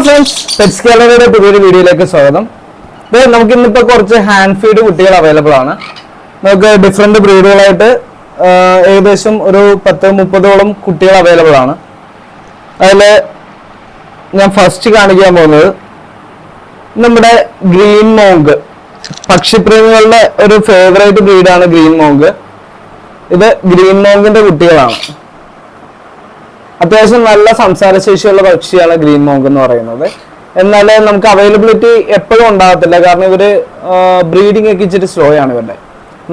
Friends, pets ഗാലറിയുടെ പുതിയൊരു വീഡിയോയിലേക്ക് സ്വാഗതം. നമുക്ക് ഇന്നിപ്പോൾ കുറച്ച് ഹാൻഡ് ഫീഡ് കുട്ടികൾ അവൈലബിൾ ആണ്. നമുക്ക് ഡിഫറെന്റ് ബ്രീഡുകളായിട്ട് ഏകദേശം ഒരു 10-30ഓളം കുട്ടികൾ അവൈലബിൾ ആണ്. അതിൽ ഞാൻ ഫസ്റ്റ് കാണിക്കാൻ പോകുന്നത് നമ്മുടെ ഗ്രീൻ മോങ്ക്. പക്ഷിപ്രേമികളുടെ ഒരു ഫേവറേറ്റ് ബ്രീഡാണ് ഗ്രീൻ മോങ്ക്. ഇത് ഗ്രീൻ മോങ്കിന്റെ കുട്ടികളാണ്. അത്യാവശ്യം നല്ല സംസാരശേഷിയുള്ള പക്ഷിയാണ് ഗ്രീൻ മോങ്ക് എന്ന് പറയുന്നത്. എന്നാൽ നമുക്ക് അവൈലബിലിറ്റി എപ്പോഴും ഉണ്ടാകത്തില്ല, കാരണം ഇവര് ബ്രീഡിംഗ് ഒക്കെ ഇച്ചിരി സ്ലോ ആണ്. ഇവരുടെ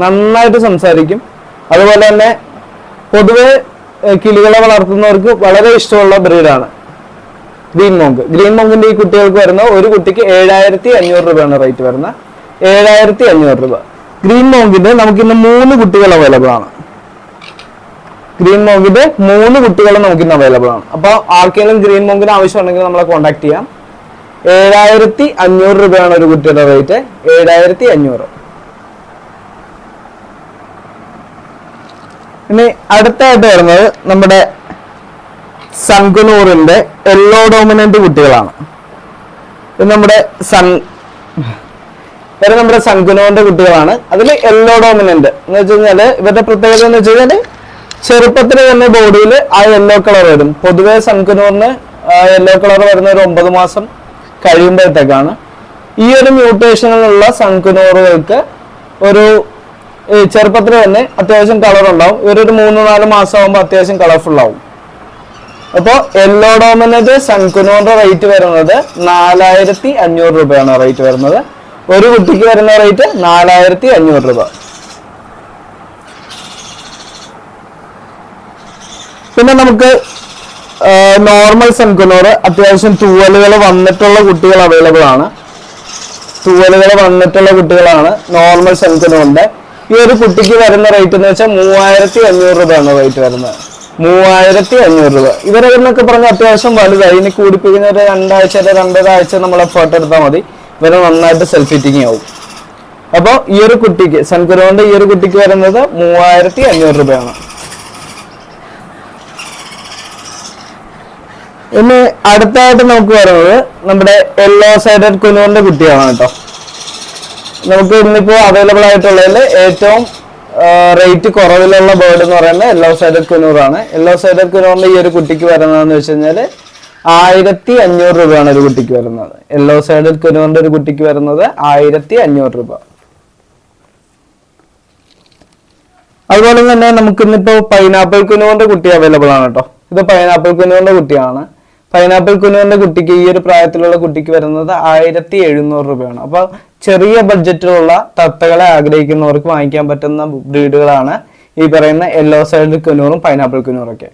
നന്നായിട്ട് സംസാരിക്കും. അതുപോലെ തന്നെ പൊതുവെ കിളികളെ വളർത്തുന്നവർക്ക് വളരെ ഇഷ്ടമുള്ള ബ്രീഡാണ് ഗ്രീൻ മോങ്ക്. ഗ്രീൻ മോങ്കിന്റെ ഈ കുട്ടികൾക്ക് വരുന്ന ഒരു കുട്ടിക്ക് 7500 രൂപയാണ് റേറ്റ് വരുന്നത്. 7500 രൂപ. ഗ്രീൻ മോങ്കിന്റെ നമുക്കിന്ന് 3 കുട്ടികൾ അവൈലബിൾ ആണ്. ഗ്രീൻ മോങ്കിന്റെ 3 കുട്ടികൾ നമുക്കിന്ന് അവൈലബിൾ ആണ്. അപ്പൊ ആർക്കെങ്കിലും ഗ്രീൻ മോങ്കിന് ആവശ്യമുണ്ടെങ്കിൽ നമ്മളെ കോൺടാക്ട് ചെയ്യാം. 7500 രൂപയാണ് ഒരു കുട്ടിയുടെ റേറ്റ്. 7500. ഇനി അടുത്തായിട്ട് വരുന്നത് നമ്മുടെ സൺകുനൂറിന്റെ യെല്ലോ ഡോമിനന്റ് കുട്ടികളാണ്. ഇത് നമ്മുടെ സൺകുനൂറിന്റെ കുട്ടികളാണ്. അതിൽ യെല്ലോ ഡോമിനന്റ് എന്ന് വെച്ച് കഴിഞ്ഞാല് ഇവരുടെ പ്രത്യേകത എന്ന് വെച്ച് കഴിഞ്ഞാല് ചെറുപ്പത്തിൽ തന്നെ ബോഡിയിൽ ആ യെല്ലോ കളർ വരും. പൊതുവെ സൺകുനൂറിന് യെല്ലോ കളർ വരുന്ന ഒരു 9 മാസം കഴിയുമ്പോഴത്തേക്കാണ്. ഈ ഒരു മ്യൂട്ടേഷനിലുള്ള സൺകുനൂറുകൾക്ക് ഒരു ചെറുപ്പത്തിൽ തന്നെ അത്യാവശ്യം കളർ ഉണ്ടാവും. ഇവരൊരു 3-4 മാസം ആകുമ്പോൾ അത്യാവശ്യം കളർഫുൾ ആവും. അപ്പോൾ യെല്ലോ ഡോമിനന്റ് സൺകുനൂറിന്റെ റേറ്റ് വരുന്നത് 4500 രൂപയാണ് റേറ്റ് വരുന്നത്. ഒരു കുട്ടിക്ക് വരുന്ന റേറ്റ് 4500 രൂപ. പിന്നെ നമുക്ക് നോർമൽ സൺകുനൂർ അത്യാവശ്യം തൂവലുകൾ വന്നിട്ടുള്ള കുട്ടികൾ അവൈലബിൾ ആണ്. നോർമൽ സൺകുനൂറിന്റെ. ഈ ഒരു കുട്ടിക്ക് വരുന്ന റേറ്റ് എന്ന് വെച്ചാൽ 3500 രൂപയാണ് റേറ്റ് വരുന്നത്. 3500 രൂപ. ഇവരെന്നൊക്കെ പറഞ്ഞാൽ അത്യാവശ്യം വലുതായി. ഇനി കൂടിപ്പിക്കുന്ന ഒരു 2 ആഴ്ച നമ്മൾ എഫേർട്ട് എടുത്താൽ മതി. ഇവരെ നന്നായിട്ട് സെൽഫ് ഫിറ്റിംഗ് ആവും. അപ്പോൾ ഈ ഒരു കുട്ടിക്ക് സൺകുനൂറിന്റെ ഈ ഒരു കുട്ടിക്ക് വരുന്നത് 3500 രൂപയാണ്. ഇനി അടുത്തായിട്ട് നമുക്ക് വരുന്നത് നമ്മുടെ യെല്ലോ സൈഡഡ് കുനൂറിന്റെ കുട്ടിയാണ് കേട്ടോ. നമുക്ക് ഇന്നിപ്പോ അവൈലബിൾ ആയിട്ടുള്ളതിൽ ഏറ്റവും റേറ്റ് കുറവിലുള്ള ബേർഡ് എന്ന് പറയുന്നത് യെല്ലോ സൈഡഡ് കുനൂറാണ്. യെല്ലോ സൈഡഡ് കുനൂറിന്റെ ഈ ഒരു കുട്ടിക്ക് വരുന്നതെന്ന് വെച്ച് കഴിഞ്ഞാൽ 1500 രൂപയാണ് ഒരു കുട്ടിക്ക് വരുന്നത്. യെല്ലോ സൈഡഡ് കുനൂറിന്റെ ഒരു കുട്ടിക്ക് വരുന്നത് 1500 രൂപ. അതുപോലെ തന്നെ നമുക്ക് ഇന്നിപ്പോ പൈനാപ്പിൾ കുനൂറിന്റെ കുട്ടി അവൈലബിൾ ആണ് കേട്ടോ. ഇത് പൈനാപ്പിൾ കുനൂറിന്റെ കുട്ടിയാണ്. പൈനാപ്പിൾ കുനൂറിന്റെ കുട്ടിക്ക് ഈ ഒരു പ്രായത്തിലുള്ള കുട്ടിക്ക് വരുന്നത് 1700 രൂപയാണ്. അപ്പൊ ചെറിയ ബഡ്ജറ്റിലുള്ള തത്തകളെ ആഗ്രഹിക്കുന്നവർക്ക് വാങ്ങിക്കാൻ പറ്റുന്ന ബ്രീഡുകളാണ് ഈ പറയുന്ന യെല്ലോ സൈഡ് കുനൂറും പൈനാപ്പിൾ കുനൂറും ഒക്കെ.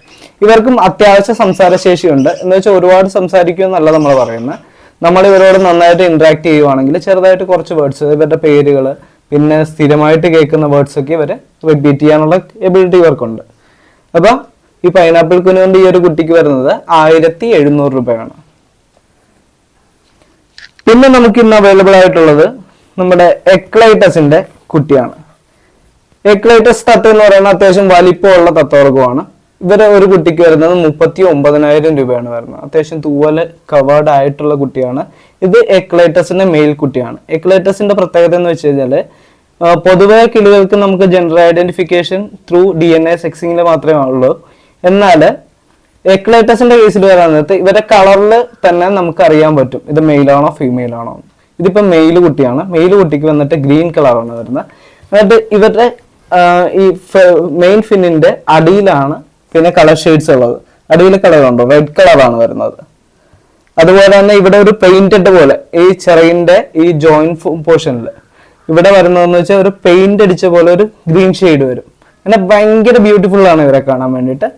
ഇവർക്കും അത്യാവശ്യ സംസാരശേഷിയുണ്ട്. എന്ന് വെച്ചാൽ ഒരുപാട് സംസാരിക്കുമെന്നല്ല നമ്മൾ പറയുന്നത്. നമ്മൾ ഇവരോട് നന്നായിട്ട് ഇന്ററാക്ട് ചെയ്യുവാണെങ്കിൽ ചെറുതായിട്ട് കുറച്ച് വേർഡ്സ്, ഇവരുടെ പേരുകൾ, പിന്നെ സ്ഥിരമായിട്ട് കേൾക്കുന്ന വേർഡ്സ് ഒക്കെ ഇവരെ റിപ്പീറ്റ് ചെയ്യാനുള്ള എബിലിറ്റി ഇവർക്കുണ്ട്. അപ്പൊ ഈ പൈനാപ്പിൾ കുനൂറിന്റെ ഈ ഒരു കുട്ടിക്ക് വരുന്നത് 1700 രൂപയാണ്. പിന്നെ നമുക്ക് ഇന്ന് അവൈലബിൾ ആയിട്ടുള്ളത് നമ്മുടെ എക്ലൈറ്റസിന്റെ കുട്ടിയാണ്. എക്ലൈറ്റസ് തത്ത എന്ന് പറയുന്നത് അത്യാവശ്യം വലിപ്പമുള്ള തത്തവർഗമാണ്. ഇവരെ ഒരു കുട്ടിക്ക് വരുന്നത് 39,000 രൂപയാണ് വരുന്നത്. അത്യാവശ്യം തൂവല് കവേർഡ് ആയിട്ടുള്ള കുട്ടിയാണ്. ഇത് എക്ലൈറ്റസിന്റെ മെയിൽ കുട്ടിയാണ്. എക്ലൈറ്റസിന്റെ പ്രത്യേകത എന്ന് വെച്ച് കഴിഞ്ഞാല് പൊതുവെ കിളികൾക്ക് നമുക്ക് ജെൻഡർ ഐഡന്റിഫിക്കേഷൻ ത്രൂ DNA സെക്സിങ്ങിൽ മാത്രമേ ഉള്ളൂ. എന്നാൽ എക്ലൈറ്റസിന്റെ കേസിൽ വരാൻ ഇവരുടെ കളറിൽ തന്നെ നമുക്ക് അറിയാൻ പറ്റും ഇത് മെയിലാണോ ഫീമെയിൽ ആണോ. ഇതിപ്പോ മെയിൽ കുട്ടിയാണ്. മെയിൽ കുട്ടിക്ക് വന്നിട്ട് ഗ്രീൻ കളറാണ് വരുന്നത്. എന്നിട്ട് ഇവരുടെ ഈ മെയിൻ ഫിന്നിന്റെ അടിയിലാണ് പിന്നെ കളർ ഷെയ്ഡ്സ് ഉള്ളത്. അടിയിൽ കളർ ഉണ്ടോ, റെഡ് കളറാണ് വരുന്നത്. അതുപോലെ തന്നെ ഇവിടെ ഒരു പെയിന്റഡ് പോലെ ഈ ചെറിന്റെ ഈ ജോയിന്റ് പോർഷനിൽ ഇവിടെ വരുന്നതെന്ന് വെച്ചാൽ ഒരു പെയിന്റ് അടിച്ച പോലെ ഒരു ഗ്രീൻ ഷെയ്ഡ് വരും. അങ്ങനെ ഭയങ്കര ബ്യൂട്ടിഫുൾ ആണ് ഇവരെ കാണാൻ വേണ്ടിയിട്ട്.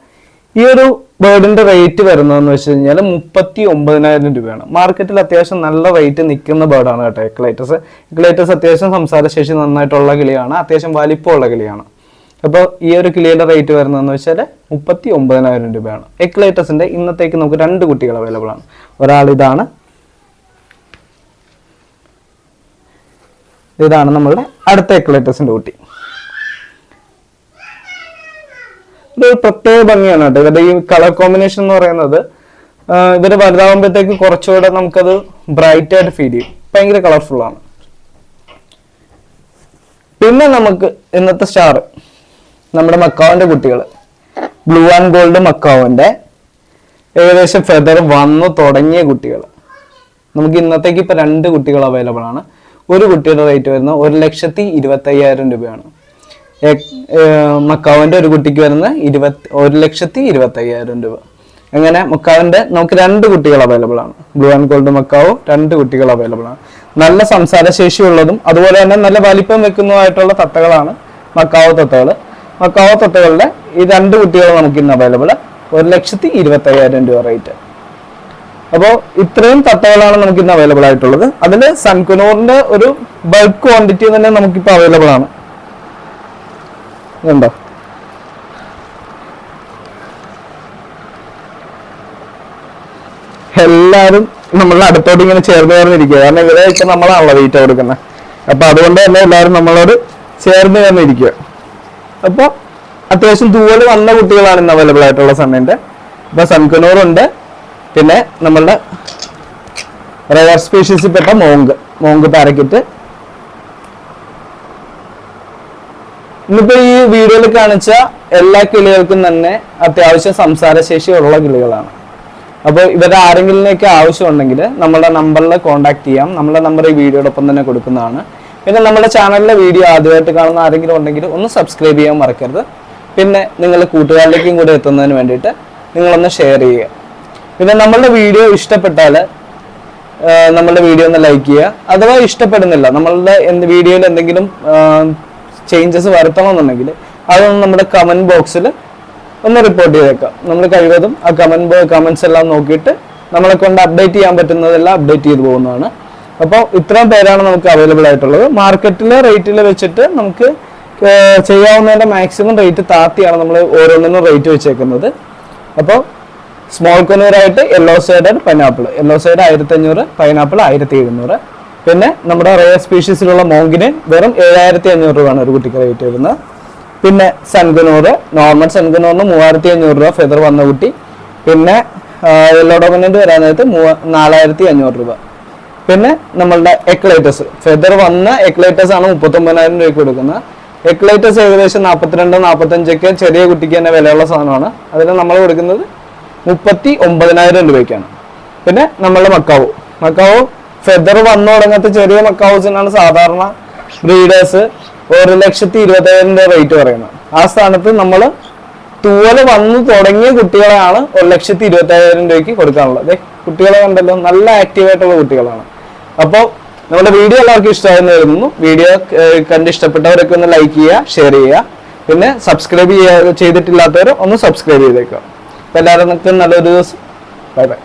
ഈ ഒരു ബേർഡിന്റെ റേറ്റ് വരുന്നതെന്ന് വെച്ച് കഴിഞ്ഞാൽ 39,000 രൂപയാണ്. മാർക്കറ്റിൽ അത്യാവശ്യം നല്ല റേറ്റ് നിൽക്കുന്ന ബേർഡാണ് കേട്ടോ എക്ലൈറ്റസ്. എക്ലൈറ്റസ് അത്യാവശ്യം സംസാരശേഷി നന്നായിട്ടുള്ള കിളിയാണ്. അത്യാവശ്യം വലിപ്പമുള്ള കിളിയാണ്. അപ്പോൾ ഈ ഒരു കിളിയുടെ റേറ്റ് വരുന്നതെന്ന് വെച്ചാൽ 39,000 രൂപയാണ്. എക്ലൈറ്റസിന്റെ ഇന്നത്തേക്ക് നമുക്ക് 2 കുട്ടികൾ അവൈലബിൾ ആണ്. ഒരാൾ ഇതാണ് നമ്മളുടെ അടുത്ത എക്ലൈറ്റസിന്റെ കുട്ടി. ഇതൊരു പ്രത്യേക ഭംഗിയാണ് കേട്ടോ. ഇവരുടെ ഈ കളർ കോമ്പിനേഷൻ എന്ന് പറയുന്നത് ഇവര് വലുതാകുമ്പോഴത്തേക്ക് കുറച്ചുകൂടെ നമുക്കത് ബ്രൈറ്റ് ആയിട്ട് ഫീൽ ചെയ്യും, ഭയങ്കര കളർഫുൾ ആണ്. പിന്നെ നമുക്ക് ഇന്നത്തെ സ്റ്റാർ നമ്മുടെ മക്കാവിന്റെ കുട്ടികൾ, ബ്ലൂ ആൻഡ് ഗോൾഡ് മക്കാവിന്റെ ഏകദേശം ഫെദർ വന്നു തുടങ്ങിയ കുട്ടികൾ. നമുക്ക് ഇന്നത്തേക്ക് ഇപ്പൊ 2 കുട്ടികൾ അവൈലബിൾ ആണ്. ഒരു കുട്ടിയുടെ റേറ്റ് വരുന്നത് 1,25,000 രൂപയാണ്. മക്കാവിന്റെ ഒരു കുട്ടിക്ക് വരുന്ന 1,25,000 രൂപ. അങ്ങനെ മക്കാവിന്റെ നമുക്ക് 2 കുട്ടികൾ അവൈലബിൾ ആണ്. ബ്ലൂ ആൻഡ് ഗോൾഡ് മക്കാവോ 2 കുട്ടികൾ അവൈലബിൾ ആണ്. നല്ല സംസാരശേഷിയുള്ളതും അതുപോലെ തന്നെ നല്ല വലിപ്പം വെക്കുന്നതുമായിട്ടുള്ള തത്തകളാണ് മക്കാവോ തത്തകൾ. മക്കാവോ തത്തകളുടെ ഈ 2 കുട്ടികൾ നമുക്ക് ഇന്ന് അവൈലബിൾ, 1,25,000 രൂപ റേറ്റ്. അപ്പോൾ ഇത്രയും തത്തകളാണ് നമുക്ക് ഇന്ന് അവൈലബിൾ ആയിട്ടുള്ളത്. അതിൽ സൺകുനൂറിന്റെ ഒരു ബൾക്ക് ക്വാണ്ടിറ്റി തന്നെ നമുക്കിപ്പോൾ അവൈലബിൾ ആണ്. ഉണ്ടോ? എല്ലാവരും നമ്മളുടെ അടുത്തോട്ട് ഇങ്ങനെ ചേർന്നിരിക്കുക. കാരണം ഇവരെ വെച്ചാൽ നമ്മളാണല്ലോ വെയിറ്റ് കൊടുക്കുന്നത്. അപ്പൊ അതുകൊണ്ട് തന്നെ എല്ലാവരും നമ്മളോട് ചേർന്ന് ചേർന്നിരിക്കുക. അപ്പോൾ അത്യാവശ്യം തൂവല് വന്ന കുട്ടികളാണ് ഇന്ന് അവൈലബിൾ ആയിട്ടുള്ള സണ്ണിന്റെ. ഇപ്പൊ സൺകുനൂറുണ്ട്, പിന്നെ നമ്മളുടെ റയർ സ്പീഷീസിൽ പെട്ട മോങ്ക് പാരക്കിറ്റ്. ഇന്നിപ്പോ ഈ വീഡിയോയിൽ കാണിച്ച എല്ലാ കിളികൾക്കും തന്നെ അത്യാവശ്യം സംസാരശേഷിയുള്ള കിളികളാണ്. അപ്പോൾ ഇവരുടെ ആരെങ്കിലിനൊക്കെ ആവശ്യമുണ്ടെങ്കിൽ നമ്മുടെ നമ്പറിൽ കോൺടാക്ട് ചെയ്യാം. നമ്മുടെ നമ്പർ ഈ വീഡിയോടൊപ്പം തന്നെ കൊടുക്കുന്നതാണ്. പിന്നെ നമ്മുടെ ചാനലിലെ വീഡിയോ ആദ്യമായിട്ട് കാണുന്ന ആരെങ്കിലും ഉണ്ടെങ്കിൽ ഒന്ന് സബ്സ്ക്രൈബ് ചെയ്യാൻ മറക്കരുത്. പിന്നെ നിങ്ങൾ കൂട്ടുകാരിലേക്കും കൂടെ എത്തുന്നതിന് വേണ്ടിയിട്ട് നിങ്ങളൊന്ന് ഷെയർ ചെയ്യുക. പിന്നെ നമ്മളുടെ വീഡിയോ ഇഷ്ടപ്പെട്ടാൽ നമ്മളുടെ വീഡിയോ ഒന്ന് ലൈക്ക് ചെയ്യുക. അഥവാ ഇഷ്ടപ്പെടുന്നില്ല, നമ്മളുടെ വീഡിയോയിൽ എന്തെങ്കിലും ചേഞ്ചസ് വരുത്തണമെന്നുണ്ടെങ്കിൽ അതൊന്ന് നമ്മുടെ കമന്റ് ബോക്സിൽ ഒന്ന് റിപ്പോർട്ട് ചെയ്തേക്കാം. നമ്മൾ കഴിവതും ആ കമന്റ്സ് എല്ലാം നോക്കിയിട്ട് നമ്മളെ കൊണ്ട് അപ്ഡേറ്റ് ചെയ്യാൻ പറ്റുന്നതെല്ലാം അപ്ഡേറ്റ് ചെയ്ത് പോകുന്നതാണ്. അപ്പോൾ ഇത്രയും പേരാണ് നമുക്ക് അവൈലബിൾ ആയിട്ടുള്ളത്. മാർക്കറ്റിലെ റേറ്റിൽ വെച്ചിട്ട് നമുക്ക് ചെയ്യാവുന്നതിന്റെ മാക്സിമം റേറ്റ് താത്തിയാണ് നമ്മൾ ഓരോന്നിനും റേറ്റ് വെച്ചേക്കുന്നത്. അപ്പോൾ സ്മോൾ കുനൂറായിട്ട് yellow sided pineapple, yellow side 1,500, pineapple 1,700. പിന്നെ നമ്മുടെ റയർ സ്പീഷീസിലുള്ള മോങ്കിന് വെറും 7,500 രൂപയാണ് ഒരു കുട്ടിക്ക് റേറ്റ് വരുന്നത്. പിന്നെ സൺകുനൂർ, നോർമൽ സൺകുനൂറിന് 3,500 രൂപ ഫെദർ വന്ന കുട്ടി. പിന്നെ യെല്ലോ ഡോമിനന്റ് വരാൻ നേരത്ത് 4,500 രൂപ. പിന്നെ നമ്മളുടെ എക്ലൈറ്റസ്, ഫെദർ വന്ന എക്ലൈറ്റസ് ആണ് 39,000 രൂപയ്ക്ക് കൊടുക്കുന്നത്. എക്ലൈറ്റസ് ഏകദേശം 42-45 ചെറിയ കുട്ടിക്ക് തന്നെ വിലയുള്ള സാധനമാണ്. അതിന് നമ്മൾ കൊടുക്കുന്നത് 39,000 രൂപയ്ക്കാണ്. പിന്നെ നമ്മളുടെ മക്കാവോ ഫെദർ വന്നു തുടങ്ങാത്ത ചെറിയ മക്കാവൂസിനാണ് സാധാരണ ബ്രീഡേഴ്സ് 1,20,000 രൂപ റേറ്റ് പറയുന്നത്. ആ സ്ഥാനത്ത് നമ്മൾ തൂവല് വന്നു തുടങ്ങിയ കുട്ടികളെയാണ് 1,20,000 രൂപയ്ക്ക് കൊടുക്കാനുള്ളത്. കുട്ടികളെ കണ്ടല്ലോ, നല്ല ആക്റ്റീവായിട്ടുള്ള കുട്ടികളാണ്. അപ്പോൾ നമ്മുടെ വീഡിയോ എല്ലാവർക്കും ഇഷ്ടമായെന്ന് കരുതുന്നു. വീഡിയോ കണ്ട് ഇഷ്ടപ്പെട്ടവരൊക്കെ ഒന്ന് ലൈക്ക് ചെയ്യുക, ഷെയർ ചെയ്യുക. പിന്നെ സബ്സ്ക്രൈബ് ചെയ്തിട്ടില്ലാത്തവർ ഒന്ന് സബ്സ്ക്രൈബ് ചെയ്തേക്കുക. അപ്പോൾ എല്ലാവർക്കും നല്ലൊരു ദിവസം. Bye bye.